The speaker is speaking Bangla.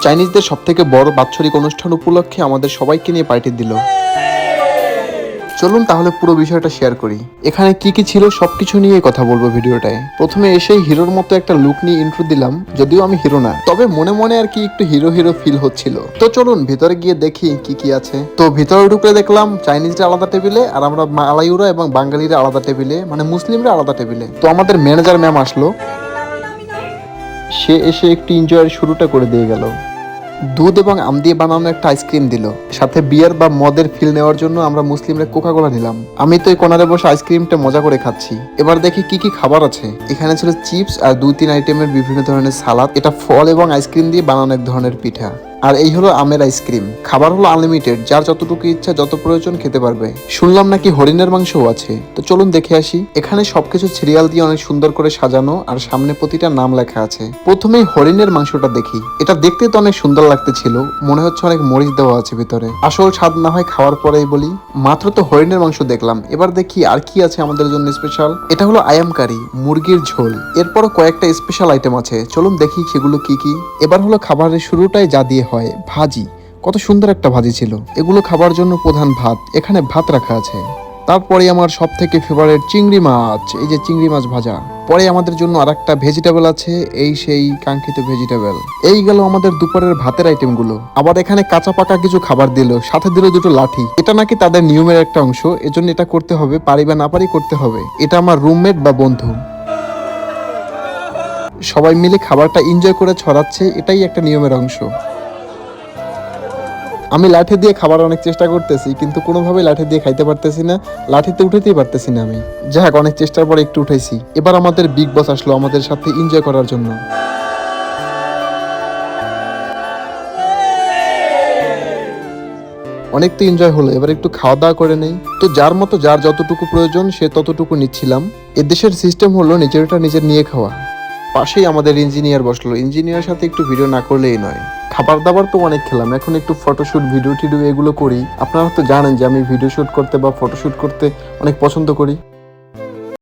চাইনিজদের সবথেকে বড় বাৎসরিক অনুষ্ঠান উপলক্ষে আমাদের সবাইকে নিয়ে পার্টি দিল। চলুন তাহলে পুরো বিষয়টা শেয়ার করি। এখানে কি কি ছিল সবকিছু নিয়ে কথা বলবো ভিডিওটায়। প্রথমে এসেই হিরোর মতো একটা লুক নিয়ে ইন্ট্রো দিলাম, যদিও আমি হিরো না, তবে মনে মনে আর কি একটু হিরো হিরো ফিল হচ্ছিল। তো চলুন ভিতরে গিয়ে দেখি কি কি আছে। তো ভিতরে ঢুকে দেখলাম চাইনিজরা আলাদা টেবিলে আর আমরা মালায়ুরা এবং বাঙালিরা আলাদা টেবিলে, মানে মুসলিমরা আলাদা টেবিলে। তো আমাদের ম্যানেজার ম্যাম আসলো, সে এসে একটু এনজয়ের শুরুটা করে দিয়ে গেল। দুধ এবং আম দিয়ে বানানো একটা আইসক্রিম দিল, সাথে বিয়ার বা মদের ফিল নেওয়ার জন্য আমরা মুসলিমরা কোকা কোলা নিলাম। আমি তো এই কোনারে বসে আইসক্রিমটা মজা করে খাচ্ছি। এবার দেখি কি কি খাবার আছে। এখানে ছিল চিপস আর 2-3 আইটেমের বিভিন্ন ধরনের সালাদ। এটা ফল এবং আইসক্রিম দিয়ে বানানো এক ধরনের পিঠা। আর এই হলো আমের আইসক্রিম। খাবার হলো আনলিমিটেড, যার যতটুকু ইচ্ছা যত প্রয়োজন খেতে পারবে। শুনলাম নাকি হরিণের মাংসও আছে, তো চলুন দেখে আসি। এখানে সবকিছু সিরিয়াল দিয়ে অনেক সুন্দর করে সাজানো আর সামনে প্রতিটা নাম লেখা আছে। প্রথমেই হরিণের মাংসটা দেখি। এটা দেখতে তো অনেক সুন্দর লাগতেছিল, মনে হচ্ছে অনেক মরিচ দেওয়া আছে ভিতরে। আসল স্বাদ না হয় খাওয়ার পরেই বলি। মাত্র তো হরিণের মাংস দেখলাম, এবার দেখি আর কি আছে আমাদের জন্য স্পেশাল। এটা হলো আয়াম কারি, মুরগির ঝোল। এরপরও কয়েকটা স্পেশাল আইটেম আছে, চলুন দেখি সেগুলো কি কি। এবার হলো খাবারের শুরুটাই যা দিয়ে হয়, ভাজি। কত সুন্দর একটা ভাজি ছিল। এগুলো খাবার জন্য প্রধান ভাত, এখানে ভাত রাখা আছে। তারপরে আমার সব থেকে ফেভারিট চিংড়ি মাছ, এই যে চিংড়ি মাছ ভাজা। পরে আমাদের জন্য আর একটা ভেজিটেবল আছে, এই সেই কাঙ্ক্ষিত ভেজিটেবল। এই গেল আমাদের দুপুরের ভাতের আইটেমগুলো। আবার এখানে কাঁচা পাকা কিছু খাবার দিল, সাথে দিল দুটো লাঠি। এটা নাকি তাদের নিয়মের একটা অংশ, এজন্য এটা করতে হবে, পারি বা না পারি করতে হবে। এটা আমার রুমমেট বা বন্ধু। সবাই মিলে খাবারটা এনজয় করে ছড়াচ্ছে, এটাই একটা নিয়মের অংশ। আমি লাঠি দিয়ে খাবার অনেক চেষ্টা করতেছি, কিন্তু কোনোভাবেই লাঠি দিয়ে খাইতে পারতেছি না। লাঠিতে উঠাতেই পারতেছি না আমি। যাই হোক, অনেক চেষ্টার পর একটু উঠাইছি। এবার আমাদের বিগ বস আসলো আমাদের সাথে এনজয় করার জন্য। অনেক তো এনজয় হলো, এবার একটু খাওয়া দাওয়া করে নেই। তো যার মতো যার যতটুকু প্রয়োজন সে ততটুকু নিচ্ছিলাম। এদেশের সিস্টেম হলো নিজেরটা নিজের নিয়ে খাওয়া। পাশেই আমাদের ইঞ্জিনিয়ার বসলো, ইঞ্জিনিয়ারের সাথে একটু ভিডিও না করলেই নয়। খাবার দাবার তো অনেক খেলাম, এখন একটু ফটোশুট ভিডিও টিডিও এগুলো করি। আপনারা তো জানেন যে আমি ভিডিও শুট করতে বা ফটোশুট করতে অনেক পছন্দ করি।